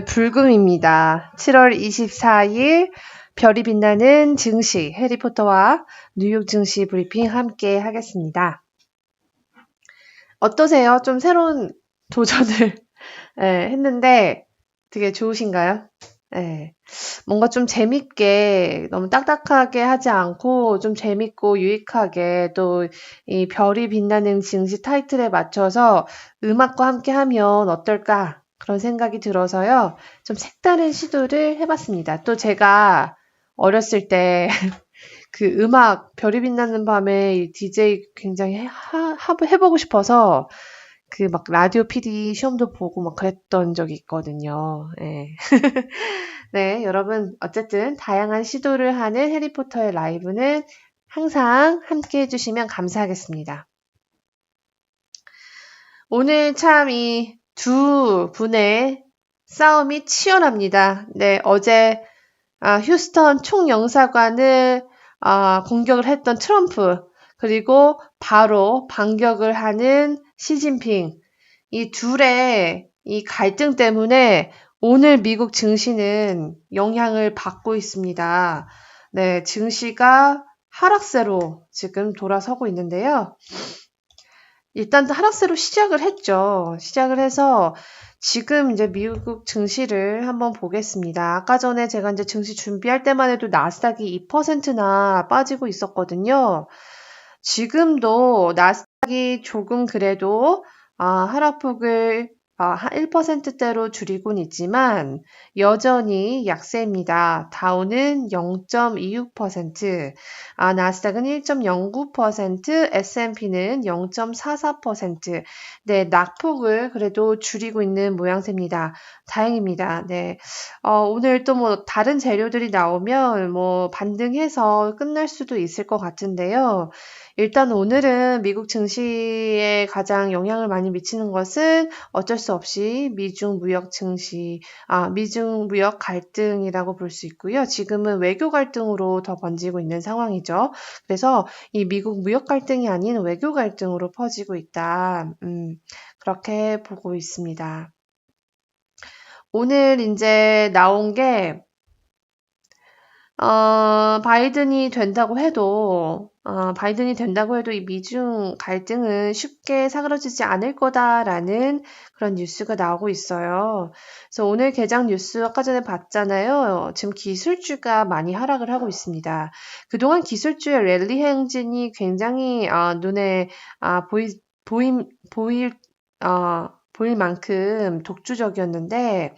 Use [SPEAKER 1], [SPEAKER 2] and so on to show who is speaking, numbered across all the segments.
[SPEAKER 1] 불금입니다. 7월 24일 별이 빛나는 증시 해리포터와 뉴욕 증시 브리핑 함께 하겠습니다. 어떠세요? 좀 새로운 도전을 했는데 되게 좋으신가요? 뭔가 좀 재밌게 너무 딱딱하게 하지 않고 좀 재밌고 유익하게 또 이 별이 빛나는 증시 타이틀에 맞춰서 음악과 함께 하면 어떨까? 그런 생각이 들어서요. 좀 색다른 시도를 해봤습니다. 또 제가 어렸을 때 그 음악 별이 빛나는 밤에 이 DJ 굉장히 해보고 싶어서 그 막 라디오 PD 시험도 보고 막 그랬던 적이 있거든요. 네, 여러분 어쨌든 다양한 시도를 하는 해리포터의 라이브는 항상 함께 해주시면 감사하겠습니다. 오늘 참 이 두 분의 싸움이 치열합니다. 네, 어제 휴스턴 총영사관을 공격을 했던 트럼프, 그리고 바로 반격을 하는 시진핑, 이 둘의 이 갈등 때문에 오늘 미국 증시는 영향을 받고 있습니다. 네, 증시가 하락세로 지금 돌아서고 있는데요. 일단 하락세로 시작을 했죠. 시작을 해서 지금 이제 미국 증시를 한번 보겠습니다. 아까 전에 제가 이제 증시 준비할 때만 해도 나스닥이 2%나 빠지고 있었거든요. 지금도 나스닥이 조금 그래도 하락폭을 1%대로 줄이곤 있지만 여전히 약세입니다. 다우는 0.26%, 나스닥은 1.09%, S&P는 0.44%. 네, 낙폭을 그래도 줄이고 있는 모양새입니다. 다행입니다. 네. 오늘 또 뭐 다른 재료들이 나오면 뭐 반등해서 끝날 수도 있을 것 같은데요. 일단 오늘은 미국 증시에 가장 영향을 많이 미치는 것은 어쩔 수 없이 미중 무역 갈등이라고 볼 수 있고요. 지금은 외교 갈등으로 더 번지고 있는 상황이죠. 그래서 이 미국 무역 갈등이 아닌 외교 갈등으로 퍼지고 있다. 그렇게 보고 있습니다. 오늘 이제 나온 게 바이든이 된다고 해도 이 미중 갈등은 쉽게 사그러지지 않을 거다라는 그런 뉴스가 나오고 있어요. 그래서 오늘 개장 뉴스 아까 전에 봤잖아요. 지금 기술주가 많이 하락을 하고 있습니다. 그동안 기술주의 랠리 행진이 굉장히 눈에 보일 만큼 독주적이었는데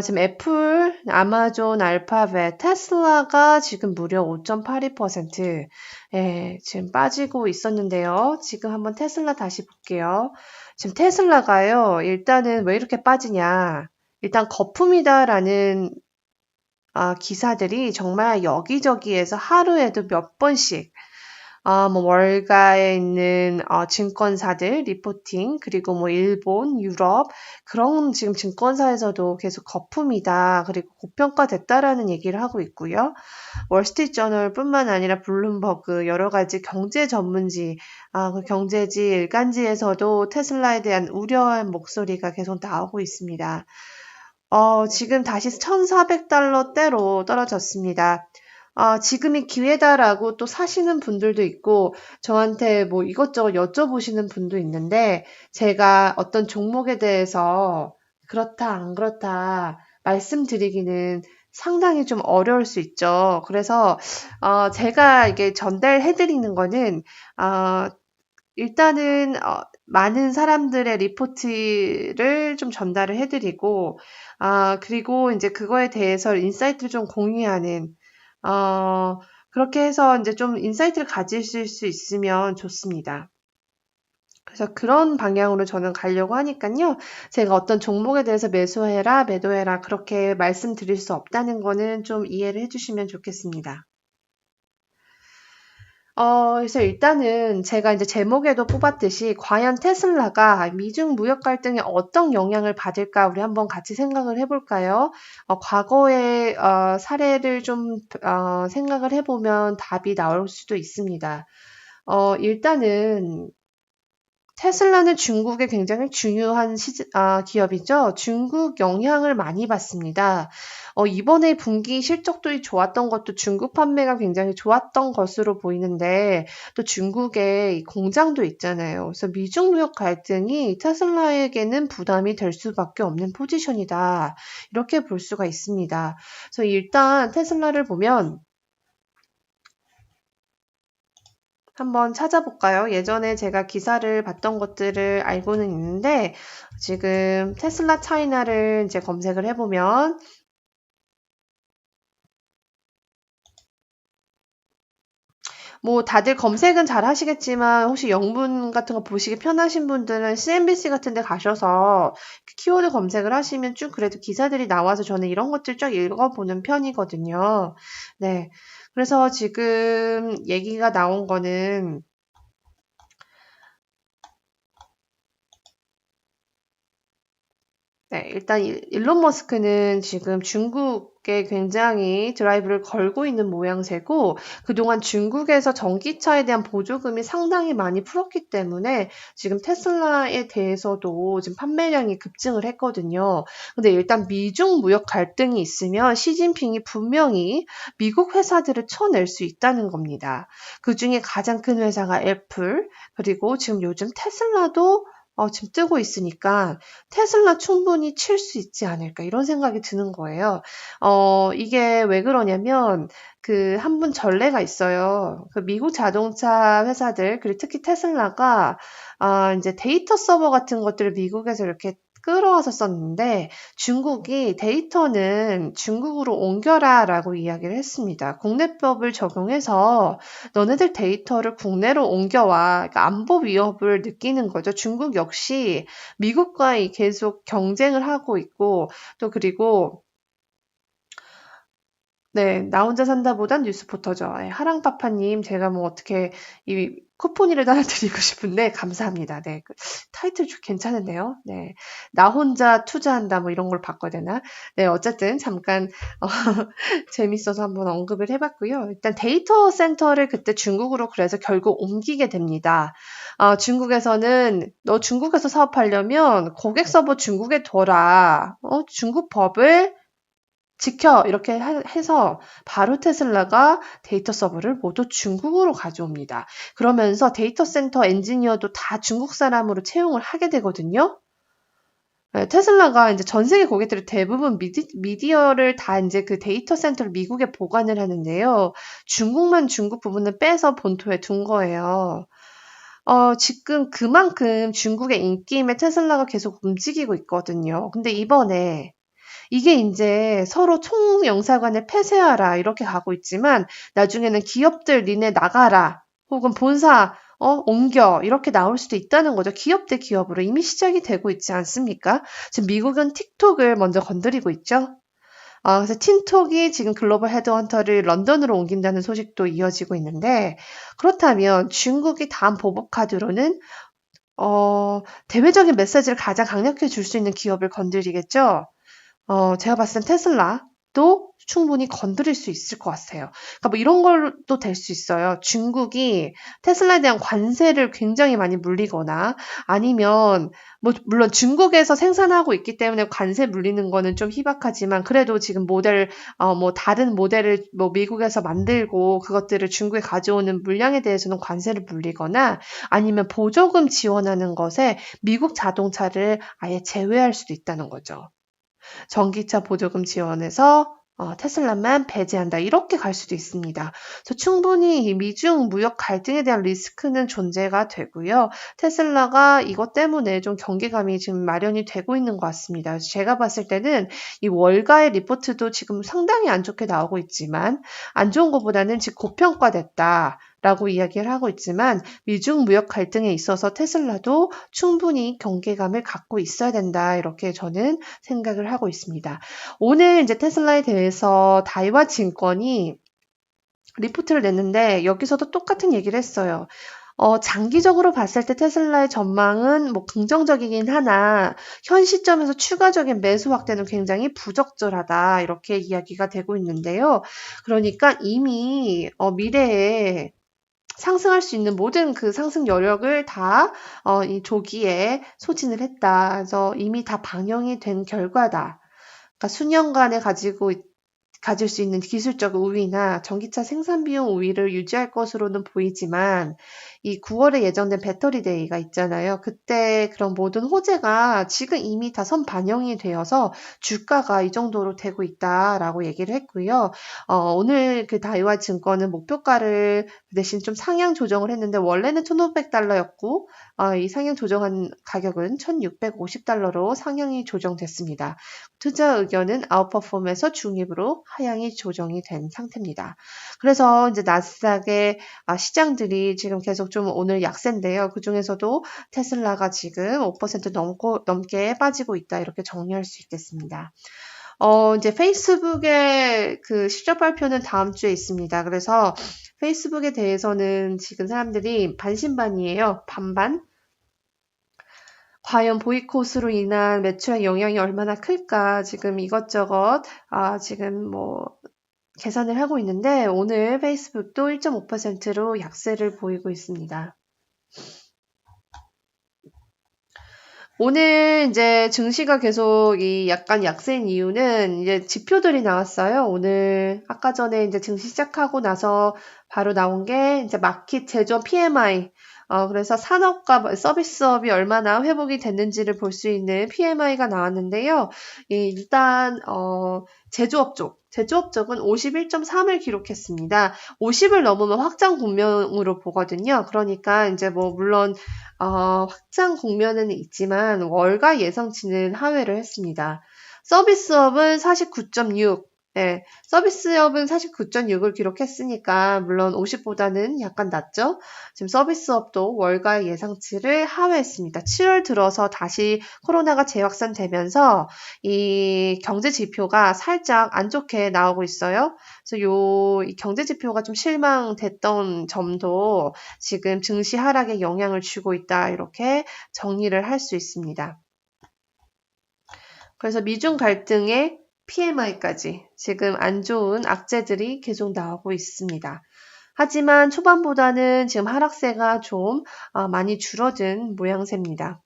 [SPEAKER 1] 지금 애플, 아마존, 알파벳, 테슬라가 지금 무려 5.82%, 지금 빠지고 있었는데요. 지금 한번 테슬라 다시 볼게요. 지금 테슬라가요, 일단은 왜 이렇게 빠지냐. 일단 거품이다라는 기사들이 정말 여기저기에서 하루에도 몇 번씩 뭐 월가에 있는 증권사들 리포팅, 그리고 뭐 일본, 유럽 그런 지금 증권사에서도 계속 거품이다, 그리고 고평가됐다라는 얘기를 하고 있고요. 월스트리트저널뿐만 아니라 블룸버그 여러 가지 경제 전문지, 그 경제지 일간지에서도 테슬라에 대한 우려의 목소리가 계속 나오고 있습니다. 지금 다시 $1,400대로 떨어졌습니다. 지금이 기회다라고 또 사시는 분들도 있고, 저한테 뭐 이것저것 여쭤보시는 분도 있는데, 제가 어떤 종목에 대해서 그렇다, 안 그렇다 말씀드리기는 상당히 좀 어려울 수 있죠. 그래서, 제가 이게 전달해드리는 거는, 일단은, 많은 사람들의 리포트를 좀 전달을 해드리고, 그리고 이제 그거에 대해서 인사이트를 좀 공유하는, 그렇게 해서 이제 좀 인사이트를 가지실 수 있으면 좋습니다. 그래서 그런 방향으로 저는 가려고 하니까요. 제가 어떤 종목에 대해서 매수해라, 매도해라 그렇게 말씀드릴 수 없다는 거는 좀 이해를 해주시면 좋겠습니다. 그래서 일단은 제가 이제 제목에도 뽑았듯이 과연 테슬라가 미중 무역 갈등에 어떤 영향을 받을까 우리 한번 같이 생각을 해볼까요? 과거의 사례를 좀 생각을 해보면 답이 나올 수도 있습니다. 일단은 테슬라는 중국의 굉장히 중요한 기업이죠. 중국 영향을 많이 받습니다. 이번에 분기 실적도 좋았던 것도 중국 판매가 굉장히 좋았던 것으로 보이는데 또 중국에 공장도 있잖아요. 그래서 미중 무역 갈등이 테슬라에게는 부담이 될 수밖에 없는 포지션이다. 이렇게 볼 수가 있습니다. 그래서 일단 테슬라를 보면 한번 찾아볼까요? 예전에 제가 기사를 봤던 것들을 알고는 있는데 지금 테슬라 차이나를 이제 검색을 해보면 뭐 다들 검색은 잘 하시겠지만 혹시 영문 같은 거 보시기 편하신 분들은 CNBC 같은 데 가셔서 키워드 검색을 하시면 쭉 그래도 기사들이 나와서 저는 이런 것들 쫙 읽어보는 편이거든요. 네. 그래서 지금 얘기가 나온 거는 네, 일단 일론 머스크는 지금 중국에 굉장히 드라이브를 걸고 있는 모양새고 그동안 중국에서 전기차에 대한 보조금이 상당히 많이 풀었기 때문에 지금 테슬라에 대해서도 지금 판매량이 급증을 했거든요. 근데 일단 미중 무역 갈등이 있으면 시진핑이 분명히 미국 회사들을 쳐낼 수 있다는 겁니다. 그중에 가장 큰 회사가 애플, 그리고 지금 요즘 테슬라도 지금 뜨고 있으니까 테슬라 충분히 칠 수 있지 않을까 이런 생각이 드는 거예요. 이게 왜 그러냐면 그 한 분 전례가 있어요. 그 미국 자동차 회사들 그리고 특히 테슬라가 이제 데이터 서버 같은 것들을 미국에서 이렇게 끌어와서 썼는데 중국이 데이터는 중국으로 옮겨라라고 이야기를 했습니다. 국내법을 적용해서 너네들 데이터를 국내로 옮겨와. 그러니까 안보 위협을 느끼는 거죠. 중국 역시 미국과 계속 경쟁을 하고 있고 또 그리고 네, 나 혼자 산다보단 뉴스포터죠. 예, 하랑파파님, 제가 뭐 어떻게 이 쿠폰이라도 하나 드리고 싶은데 감사합니다. 네, 타이틀 괜찮은데요. 네, 나 혼자 투자한다 뭐 이런 걸 바꿔야 되나? 네, 어쨌든 잠깐 재밌어서 한번 언급을 해봤고요. 일단 데이터 센터를 그때 중국으로 그래서 결국 옮기게 됩니다. 중국에서는 너 중국에서 사업하려면 고객 서버 중국에 둬라. 중국 법을 지켜 이렇게 해서 바로 테슬라가 데이터 서버를 모두 중국으로 가져옵니다. 그러면서 데이터 센터 엔지니어도 다 중국 사람으로 채용을 하게 되거든요. 네, 테슬라가 이제 전 세계 고객들이 대부분 미디어를 다 이제 그 데이터 센터를 미국에 보관을 하는데요. 중국만 중국 부분을 빼서 본토에 둔 거예요. 지금 그만큼 중국의 인기임에 테슬라가 계속 움직이고 있거든요. 근데 이번에 이게 인제 서로 총영사관을 폐쇄하라 이렇게 가고 있지만 나중에는 기업들 니네 나가라 혹은 본사 옮겨 이렇게 나올 수도 있다는 거죠. 기업 대 기업으로 이미 시작이 되고 있지 않습니까? 지금 미국은 틱톡을 먼저 건드리고 있죠. 그래서 틱톡이 지금 글로벌 헤드헌터를 런던으로 옮긴다는 소식도 이어지고 있는데 그렇다면 중국이 다음 보복 카드로는 대외적인 메시지를 가장 강력하게 줄 수 있는 기업을 건드리겠죠. 제가 봤을 땐 테슬라도 충분히 건드릴 수 있을 것 같아요. 그러니까 뭐 이런 걸도 될 수 있어요. 중국이 테슬라에 대한 관세를 굉장히 많이 물리거나 아니면 뭐 물론 중국에서 생산하고 있기 때문에 관세 물리는 거는 좀 희박하지만 그래도 지금 뭐 다른 모델을 뭐 미국에서 만들고 그것들을 중국에 가져오는 물량에 대해서는 관세를 물리거나 아니면 보조금 지원하는 것에 미국 자동차를 아예 제외할 수도 있다는 거죠. 전기차 보조금 지원해서 테슬라만 배제한다. 이렇게 갈 수도 있습니다. 그래서 충분히 이 미중 무역 갈등에 대한 리스크는 존재가 되고요. 테슬라가 이것 때문에 좀 경계감이 지금 마련이 되고 있는 것 같습니다. 그래서 제가 봤을 때는 이 월가의 리포트도 지금 상당히 안 좋게 나오고 있지만 안 좋은 것보다는 지금 고평가됐다. 라고 이야기를 하고 있지만 미중 무역 갈등에 있어서 테슬라도 충분히 경계감을 갖고 있어야 된다. 이렇게 저는 생각을 하고 있습니다. 오늘 이제 테슬라에 대해서 다이와 증권이 리포트를 냈는데 여기서도 똑같은 얘기를 했어요. 장기적으로 봤을 때 테슬라의 전망은 뭐 긍정적이긴 하나 현 시점에서 추가적인 매수 확대는 굉장히 부적절하다. 이렇게 이야기가 되고 있는데요. 그러니까 이미 미래에 상승할 수 있는 모든 그 상승 여력을 다 이 조기에 소진을 했다. 그래서 이미 다 반영이 된 결과다. 그러니까 수년간에 가질 수 있는 기술적 우위나 전기차 생산 비용 우위를 유지할 것으로는 보이지만 이 9월에 예정된 배터리 데이가 있잖아요. 그때 그런 모든 호재가 지금 이미 다 선반영이 되어서 주가가 이 정도로 되고 있다라고 얘기를 했고요. 오늘 그 다이와 증권은 목표가를 대신 좀 상향 조정을 했는데 원래는 1,500달러였고 이 상향 조정한 가격은 1,650달러로 상향이 조정됐습니다. 투자 의견은 아웃퍼폼에서 중립으로 하향이 조정이 된 상태입니다. 그래서 이제 나스닥의 시장들이 지금 계속 좀 오늘 약세인데요. 그 중에서도 테슬라가 지금 5% 넘게 빠지고 있다. 이렇게 정리할 수 있겠습니다. 이제 페이스북의 그 실적 발표는 다음 주에 있습니다. 그래서 페이스북에 대해서는 지금 사람들이 반신반의예요. 반반. 과연 보이콧으로 인한 매출에 영향이 얼마나 클까 지금 이것저것 지금 뭐 계산을 하고 있는데 오늘 페이스북도 1.5%로 약세를 보이고 있습니다. 오늘 이제 증시가 계속 이 약간 약세인 이유는 이제 지표들이 나왔어요. 오늘 아까 전에 이제 증시 시작하고 나서 바로 나온 게 이제 마켓 제조업 PMI. 그래서 산업과 서비스업이 얼마나 회복이 됐는지를 볼 수 있는 PMI가 나왔는데요. 일단 제조업 쪽은 51.3을 기록했습니다. 50을 넘으면 확장 국면으로 보거든요. 그러니까 이제 뭐 물론 확장 국면은 있지만 월가 예상치는 하회를 했습니다. 서비스업은 49.6, 서비스업은 49.6을 기록했으니까 물론 50보다는 약간 낮죠. 지금 서비스업도 월가 예상치를 하회했습니다. 7월 들어서 다시 코로나가 재확산되면서 이 경제 지표가 살짝 안 좋게 나오고 있어요. 그래서 이 경제 지표가 좀 실망됐던 점도 지금 증시 하락에 영향을 주고 있다. 이렇게 정리를 할 수 있습니다. 그래서 미중 갈등의 PMI까지 지금 안 좋은 악재들이 계속 나오고 있습니다. 하지만 초반보다는 지금 하락세가 좀 많이 줄어든 모양새입니다.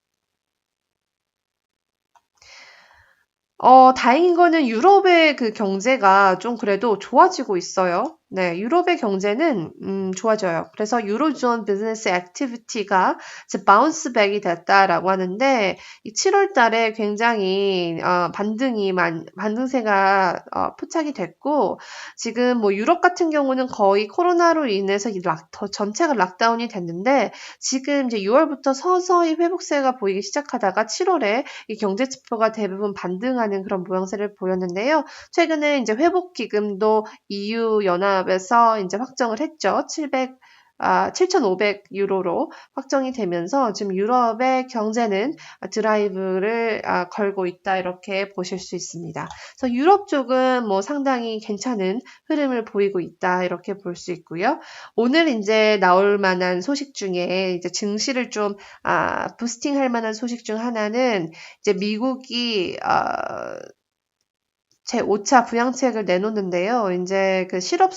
[SPEAKER 1] 다행인 거는 유럽의 그 경제가 좀 그래도 좋아지고 있어요. 네, 유럽의 경제는 좋아져요. 그래서 유로존 비즈니스 액티비티가 이제 바운스 백이 됐다라고 하는데 이 7월 달에 굉장히 반등세가 포착이 됐고 지금 뭐 유럽 같은 경우는 거의 코로나로 인해서 전체가 락다운이 됐는데 지금 이제 6월부터 서서히 회복세가 보이기 시작하다가 7월에 이 경제 지표가 대부분 반등하는 그런 모양새를 보였는데요. 최근에 이제 회복 기금도 EU 연합에서 이제 확정을 했죠. 7,500유로로 확정이 되면서 지금 유럽의 경제는 드라이브를 걸고 있다 이렇게 보실 수 있습니다. 그래서 유럽 쪽은 뭐 상당히 괜찮은 흐름을 보이고 있다 이렇게 볼 수 있고요. 오늘 이제 나올 만한 소식 중에 이제 증시를 좀 부스팅할 만한 소식 중 하나는 이제 미국이 제 5차 부양책을 내놓는데요. 이제 그 실업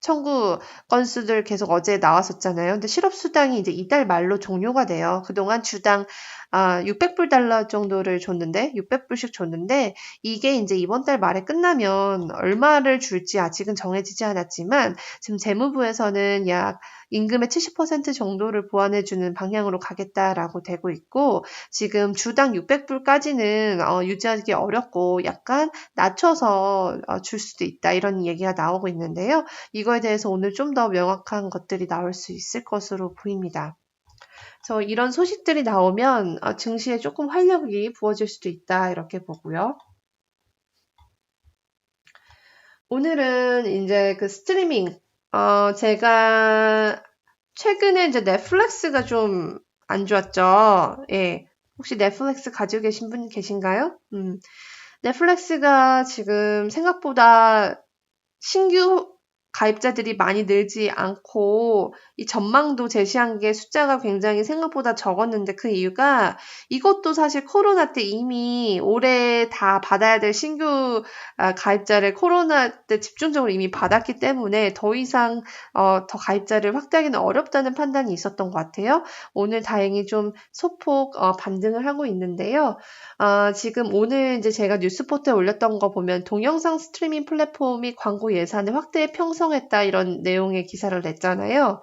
[SPEAKER 1] 청구 건수들 계속 어제 나왔었잖아요. 근데 실업 수당이 이제 이달 말로 종료가 돼요. 그동안 주당 600불 달러 정도를 줬는데 600불씩 줬는데 이게 이제 이번 달 말에 끝나면 얼마를 줄지 아직은 정해지지 않았지만 지금 재무부에서는 약 임금의 70% 정도를 보완해주는 방향으로 가겠다라고 되고 있고 지금 주당 600불까지는 유지하기 어렵고 약간 낮춰서 줄 수도 있다 이런 얘기가 나오고 있는데요. 이거에 대해서 오늘 좀 더 명확한 것들이 나올 수 있을 것으로 보입니다. 그래서 이런 소식들이 나오면 증시에 조금 활력이 부어질 수도 있다 이렇게 보고요. 오늘은 이제 그 스트리밍 제가 최근에 이제 넷플릭스가 좀 안 좋았죠. 예. 혹시 넷플릭스 가지고 계신 분 계신가요? 넷플릭스가 지금 생각보다 신규 가입자들이 많이 늘지 않고 이 전망도 제시한 게 숫자가 굉장히 생각보다 적었는데 그 이유가 이것도 사실 코로나 때 이미 올해 다 받아야 될 신규 가입자를 코로나 때 집중적으로 이미 받았기 때문에 더 이상 더 가입자를 확대하기는 어렵다는 판단이 있었던 것 같아요. 오늘 다행히 좀 소폭 반등을 하고 있는데요. 지금 오늘 이제 제가 뉴스포트에 올렸던 거 보면 동영상 스트리밍 플랫폼이 광고 예산을 확대 편성했다 이런 내용의 기사를 냈잖아요.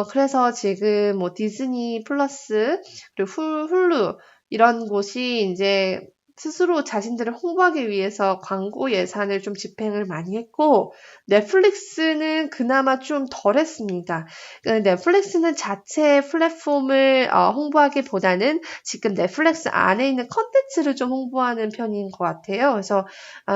[SPEAKER 1] 그래서 지금 뭐 디즈니 플러스 그리고 훌루 이런 곳이 이제 스스로 자신들을 홍보하기 위해서 광고 예산을 좀 집행을 많이 했고 넷플릭스는 그나마 좀 덜했습니다. 넷플릭스는 자체 플랫폼을 홍보하기보다는 지금 넷플릭스 안에 있는 컨텐츠를 좀 홍보하는 편인 것 같아요. 그래서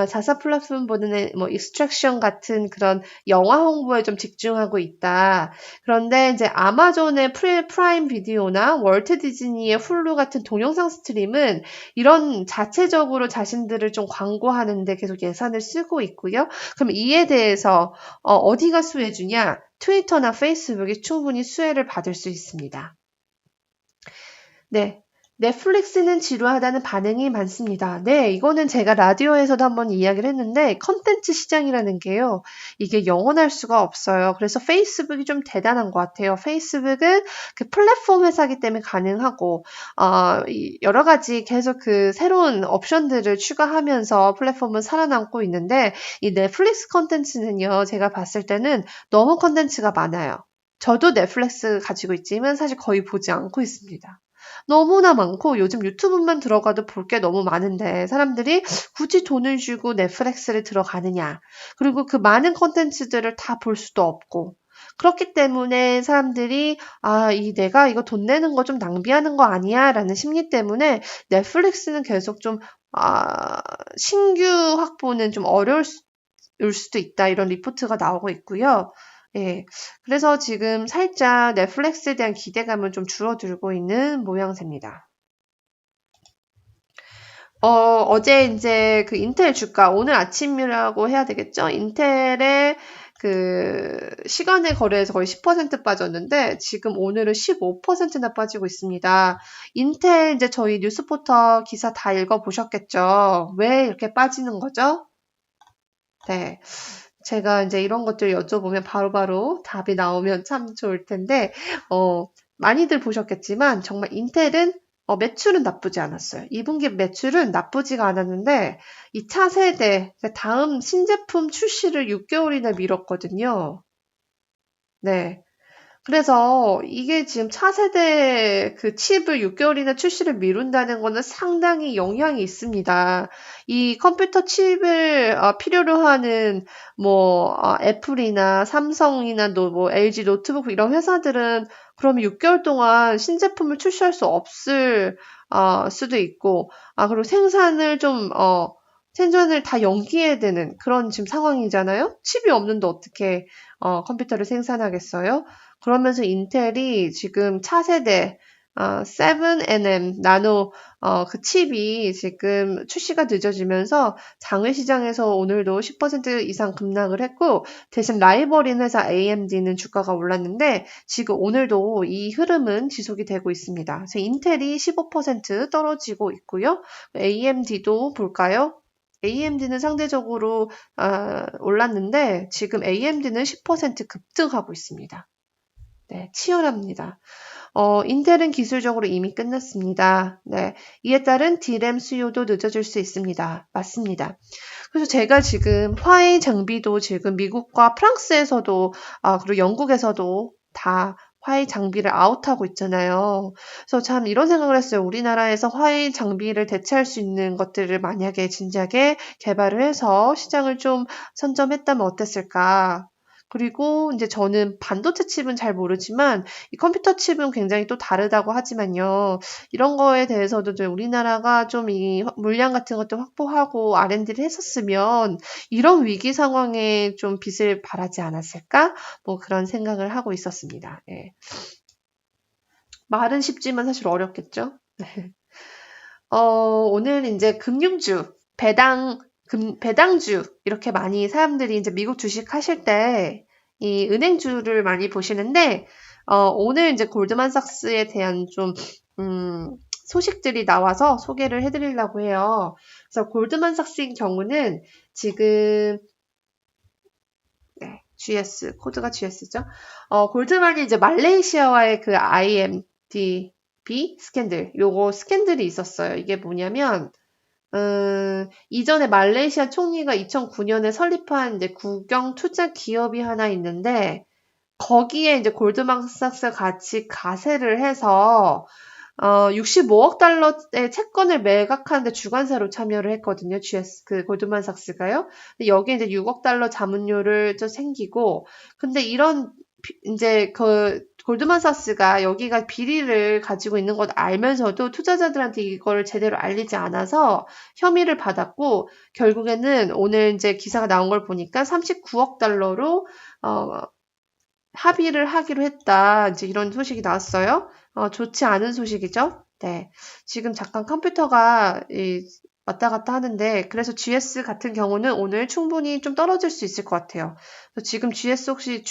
[SPEAKER 1] 자사 플랫폼보다는 뭐 익스트랙션 같은 그런 영화 홍보에 좀 집중하고 있다. 그런데 이제 아마존의 프라임 비디오나 월트 디즈니의 훌루 같은 동영상 스트림은 이런 자체적으로 자신들을 좀 광고하는데 계속 예산을 쓰고 있고요. 그럼 이에 대해서 어디가 수혜주냐? 트위터나 페이스북이 충분히 수혜를 받을 수 있습니다. 네. 넷플릭스는 지루하다는 반응이 많습니다. 네, 이거는 제가 라디오에서도 한번 이야기를 했는데 컨텐츠 시장이라는 게요. 이게 영원할 수가 없어요. 그래서 페이스북이 좀 대단한 것 같아요. 페이스북은 그 플랫폼 회사이기 때문에 가능하고 여러 가지 계속 그 새로운 옵션들을 추가하면서 플랫폼은 살아남고 있는데 이 넷플릭스 컨텐츠는요. 제가 봤을 때는 너무 컨텐츠가 많아요. 저도 넷플릭스 가지고 있지만 사실 거의 보지 않고 있습니다. 너무나 많고 요즘 유튜브만 들어가도 볼 게 너무 많은데 사람들이 굳이 돈을 주고 넷플릭스를 들어가느냐. 그리고 그 많은 콘텐츠들을 다 볼 수도 없고. 그렇기 때문에 사람들이 내가 이거 돈 내는 거 좀 낭비하는 거 아니야? 라는 심리 때문에 넷플릭스는 계속 좀 신규 확보는 좀 어려울 수도 있다. 이런 리포트가 나오고 있고요. 예. 그래서 지금 살짝 넷플릭스에 대한 기대감은 좀 줄어들고 있는 모양새입니다. 어제 이제 그 인텔 주가, 오늘 아침이라고 해야 되겠죠? 인텔의 그 시간의 거래에서 거의 10% 빠졌는데 지금 오늘은 15%나 빠지고 있습니다. 인텔 이제 저희 뉴스포터 기사 다 읽어보셨겠죠? 왜 이렇게 빠지는 거죠? 네. 제가 이제 이런 것들 여쭤보면 바로바로 답이 나오면 참 좋을 텐데, 많이들 보셨겠지만, 정말 인텔은 매출은 나쁘지 않았어요. 2분기 매출은 나쁘지가 않았는데, 이 차세대, 다음 신제품 출시를 6개월이나 미뤘거든요. 네. 그래서 이게 지금 차세대 그 칩을 6개월이나 출시를 미룬다는 거는 상당히 영향이 있습니다. 이 컴퓨터 칩을 필요로 하는 뭐 애플이나 삼성이나 뭐 LG 노트북 이런 회사들은 그러면 6개월 동안 신제품을 출시할 수 없을 수도 있고 그리고 생산을 다 연기해야 되는 그런 지금 상황이잖아요. 칩이 없는데 어떻게 컴퓨터를 생산하겠어요? 그러면서 인텔이 지금 차세대 7nm 나노 그 칩이 지금 출시가 늦어지면서 장외 시장에서 오늘도 10% 이상 급락을 했고 대신 라이벌인 회사 AMD는 주가가 올랐는데 지금 오늘도 이 흐름은 지속이 되고 있습니다. 그래서 인텔이 15% 떨어지고 있고요. AMD도 볼까요? AMD는 상대적으로 올랐는데 지금 AMD는 10% 급등하고 있습니다. 네, 치열합니다. 인텔은 기술적으로 이미 끝났습니다. 네, 이에 따른 D램 수요도 늦어질 수 있습니다. 맞습니다. 그래서 제가 지금 화웨이 장비도 지금 미국과 프랑스에서도 그리고 영국에서도 다 화웨이 장비를 아웃하고 있잖아요. 그래서 참 이런 생각을 했어요. 우리나라에서 화웨이 장비를 대체할 수 있는 것들을 만약에 진지하게 개발을 해서 시장을 좀 선점했다면 어땠을까? 그리고 이제 저는 반도체 칩은 잘 모르지만 이 컴퓨터 칩은 굉장히 또 다르다고 하지만요. 이런 거에 대해서도 좀 우리나라가 좀 이 물량 같은 것도 확보하고 R&D를 했었으면 이런 위기 상황에 좀 빛을 발하지 않았을까? 뭐 그런 생각을 하고 있었습니다. 예. 말은 쉽지만 사실 어렵겠죠? 오늘 이제 금융주, 배당 배당주, 이렇게 많이 사람들이 이제 미국 주식 하실 때, 이 은행주를 많이 보시는데, 오늘 이제 골드만삭스에 대한 좀, 소식들이 나와서 소개를 해드리려고 해요. 그래서 골드만삭스인 경우는 지금, 네, GS, 코드가 GS죠. 골드만이 이제 말레이시아와의 그 IMDB 스캔들, 요거 스캔들이 있었어요. 이게 뭐냐면, 이전에 말레이시아 총리가 2009년에 설립한 이제 국영 투자 기업이 하나 있는데, 거기에 이제 골드만삭스 같이 가세를 해서, 65억 달러의 채권을 매각하는데 주관사로 참여를 했거든요. 그 골드만삭스가요. 근데 여기에 이제 6억 달러 자문료를 좀 생기고, 근데 이런 이제 골드만삭스가 여기가 비리를 가지고 있는 것 알면서도 투자자들한테 이걸 제대로 알리지 않아서 혐의를 받았고, 결국에는 오늘 이제 기사가 나온 걸 보니까 39억 달러로 합의를 하기로 했다. 이제 이런 소식이 나왔어요. 좋지 않은 소식이죠. 네. 지금 잠깐 컴퓨터가 왔다 갔다 하는데, 그래서 GS 같은 경우는 오늘 충분히 좀 떨어질 수 있을 것 같아요. 지금 GS 혹시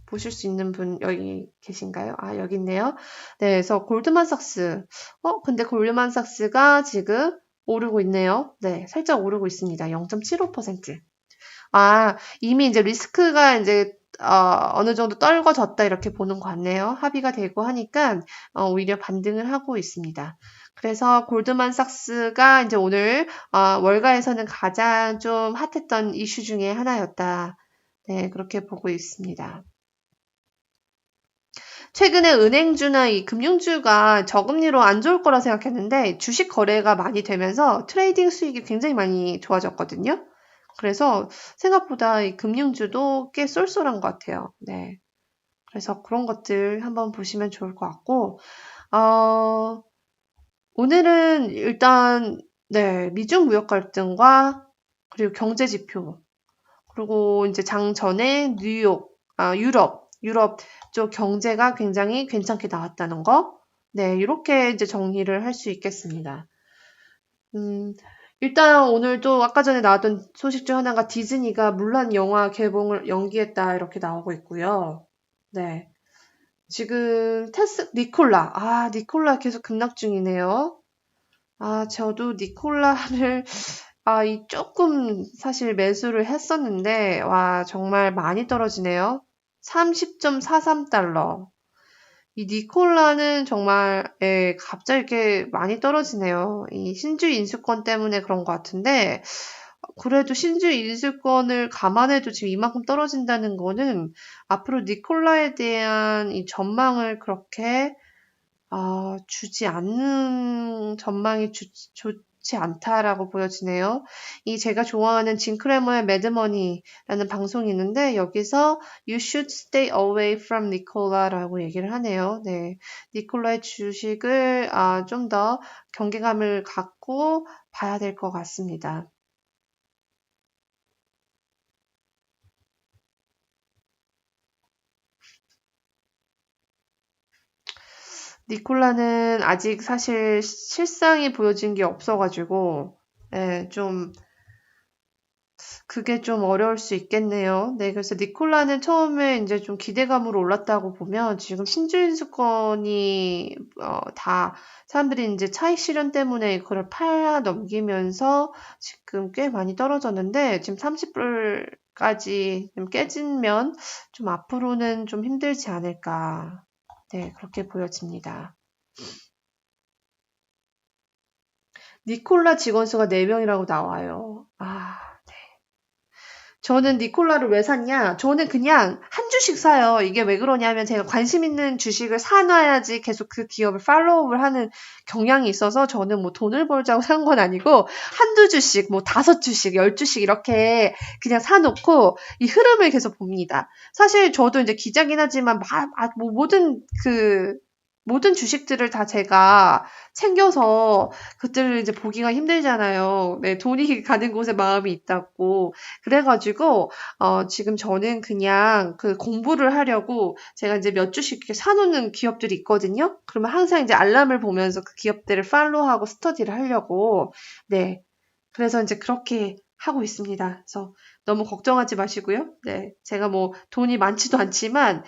[SPEAKER 1] 보실 수 있는 분 여기 계신가요? 아, 여기 있네요. 네, 그래서 골드만삭스. 근데 골드만삭스가 지금 오르고 있네요. 네, 살짝 오르고 있습니다. 0.75%. 아, 이미 이제 리스크가 이제 어느 정도 떨궈졌다 이렇게 보는 것 같네요. 합의가 되고 하니까 오히려 반등을 하고 있습니다. 그래서 골드만삭스가 이제 오늘 월가에서는 가장 좀 핫했던 이슈 중에 하나였다. 네, 그렇게 보고 있습니다. 최근에 은행주나 이 금융주가 저금리로 안 좋을 거라 생각했는데 주식 거래가 많이 되면서 트레이딩 수익이 굉장히 많이 좋아졌거든요. 그래서 생각보다 이 금융주도 꽤 쏠쏠한 것 같아요. 네. 그래서 그런 것들 한번 보시면 좋을 것 같고, 오늘은 일단, 네, 미중 무역 갈등과 그리고 경제 지표, 그리고 이제 장 전에 유럽 쪽 경제가 굉장히 괜찮게 나왔다는 거. 네, 이렇게 이제 정리를 할 수 있겠습니다. 일단 오늘도 아까 전에 나왔던 소식 중 하나가 디즈니가 물란 영화 개봉을 연기했다 이렇게 나오고 있고요. 네. 지금 니콜라 계속 급락 중이네요. 저도 니콜라를 조금 사실 매수를 했었는데 와, 정말 많이 떨어지네요. 30.43달러. 이 니콜라는 정말 갑자기 이렇게 많이 떨어지네요. 이 신주 인수권 때문에 그런 것 같은데 그래도 신주 인수권을 감안해도 지금 이만큼 떨어진다는 거는 앞으로 니콜라에 대한 이 전망을 그렇게 주지 않는 전망이 좋지 않다라고 보여지네요. 제가 좋아하는 진 크레머의 매드머니라는 방송이 있는데 여기서 You should stay away from 니콜라라고 얘기를 하네요. 네, 니콜라의 주식을 좀 더 경계감을 갖고 봐야 될 것 같습니다. 니콜라는 아직 사실 실상이 보여진 게 없어가지고, 그게 좀 어려울 수 있겠네요. 네, 그래서 니콜라는 처음에 이제 좀 기대감으로 올랐다고 보면 지금 신주인수권이 다 사람들이 이제 차익 실현 때문에 그걸 팔아 넘기면서 지금 꽤 많이 떨어졌는데 지금 30불까지 좀 깨지면 좀 앞으로는 좀 힘들지 않을까. 네, 그렇게 보여집니다. 니콜라 직원 수가 4명이라고 나와요. 저는 니콜라를 왜 샀냐? 저는 그냥 한 주씩 사요. 이게 왜 그러냐면 제가 관심 있는 주식을 사놔야지 계속 그 기업을 팔로우를 하는 경향이 있어서 저는 뭐 돈을 벌자고 산 건 아니고 한두 주씩, 뭐 5주씩, 10주씩 이렇게 그냥 사놓고 이 흐름을 계속 봅니다. 사실 저도 이제 기자긴 하지만 뭐 모든 주식들을 다 제가 챙겨서 그들을 이제 보기가 힘들잖아요. 네, 돈이 가는 곳에 마음이 있다고. 그래가지고, 지금 저는 그냥 그 공부를 하려고 제가 이제 몇 주씩 이렇게 사놓는 기업들이 있거든요. 그러면 항상 이제 알람을 보면서 그 기업들을 팔로우하고 스터디를 하려고, 네. 그래서 이제 그렇게 하고 있습니다. 그래서 너무 걱정하지 마시고요. 네, 제가 뭐 돈이 많지도 않지만,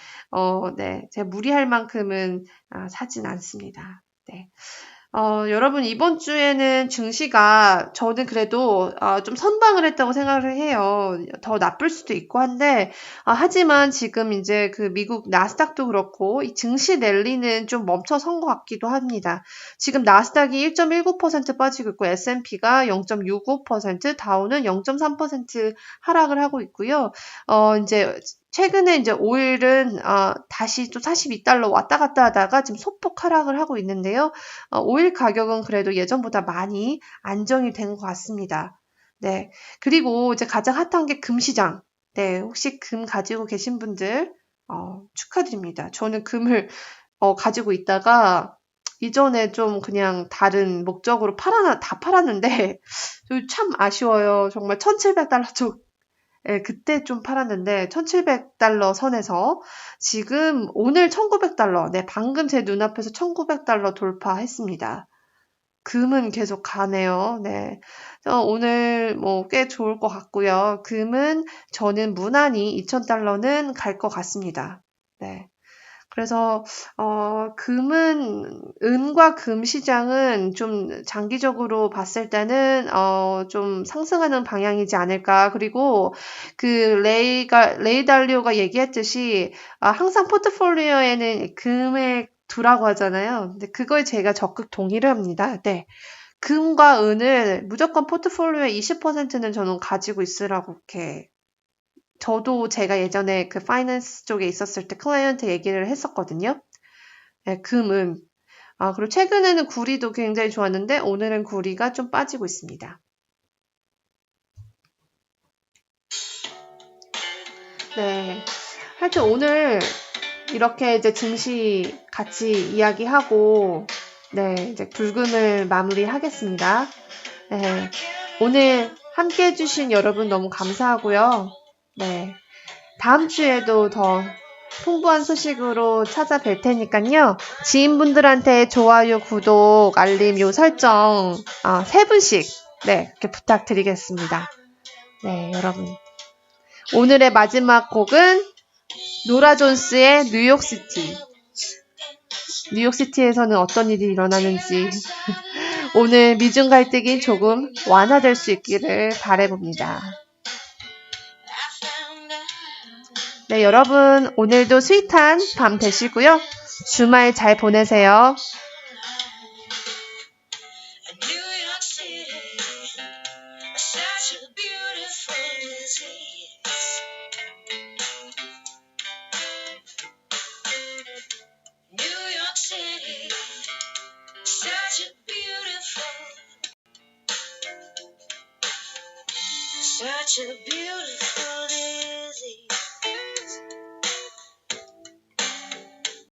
[SPEAKER 1] 네, 제가 무리할 만큼은 사진 않습니다. 네. 여러분, 이번 주에는 증시가 저는 그래도 좀 선방을 했다고 생각을 해요. 더 나쁠 수도 있고 한데, 하지만 지금 이제 그 미국 나스닥도 그렇고, 이 증시 랠리는 좀 멈춰선 것 같기도 합니다. 지금 나스닥이 1.19% 빠지고 있고, S&P가 0.65%, 다우는 0.3% 하락을 하고 있고요. 이제 최근에 이제 오일은 다시 또 42달러 왔다 갔다 하다가 지금 소폭 하락을 하고 있는데요. 오일 가격은 그래도 예전보다 많이 안정이 된 것 같습니다. 네. 그리고 이제 가장 핫한 게 금시장. 네. 혹시 금 가지고 계신 분들, 축하드립니다. 저는 금을, 가지고 있다가 이전에 좀 그냥 다른 목적으로 다 팔았는데, 참 아쉬워요. 정말 1700달러 쪽 예, 그때 좀 팔았는데 1700달러 선에서 지금 오늘 1900달러, 네, 방금 제 눈앞에서 1900달러 돌파했습니다. 금은 계속 가네요. 네. 오늘 뭐 꽤 좋을 것 같고요. 금은 저는 무난히 2000달러는 갈 것 같습니다. 네. 그래서 은과 금 시장은 좀 장기적으로 봤을 때는 좀 상승하는 방향이지 않을까. 그리고 그 레이 달리오가 얘기했듯이 항상 포트폴리오에는 금을 두라고 하잖아요. 근데 그걸 제가 적극 동의를 합니다. 네. 금과 은을 무조건 포트폴리오의 20%는 저는 가지고 있으라고 이렇게 저도 제가 예전에 그 파이낸스 쪽에 있었을 때 클라이언트 얘기를 했었거든요. 네, 금은. 그리고 최근에는 구리도 굉장히 좋았는데 오늘은 구리가 좀 빠지고 있습니다. 네. 하여튼 오늘 이렇게 이제 증시 같이 이야기하고 네, 이제 불금을 마무리하겠습니다. 네. 오늘 함께 해주신 여러분 너무 감사하고요. 네. 다음 주에도 더 풍부한 소식으로 찾아뵐 테니까요. 지인분들한테 좋아요, 구독, 알림, 요 설정 3분씩 네, 이렇게 부탁드리겠습니다. 네, 여러분. 오늘의 마지막 곡은 노라 존스의 뉴욕시티. 뉴욕시티에서는 어떤 일이 일어나는지 오늘 미중 갈등이 조금 완화될 수 있기를 바라봅니다. 네, 여러분 오늘도 스윗한 밤 되시고요. 주말 잘 보내세요. Such a beautiful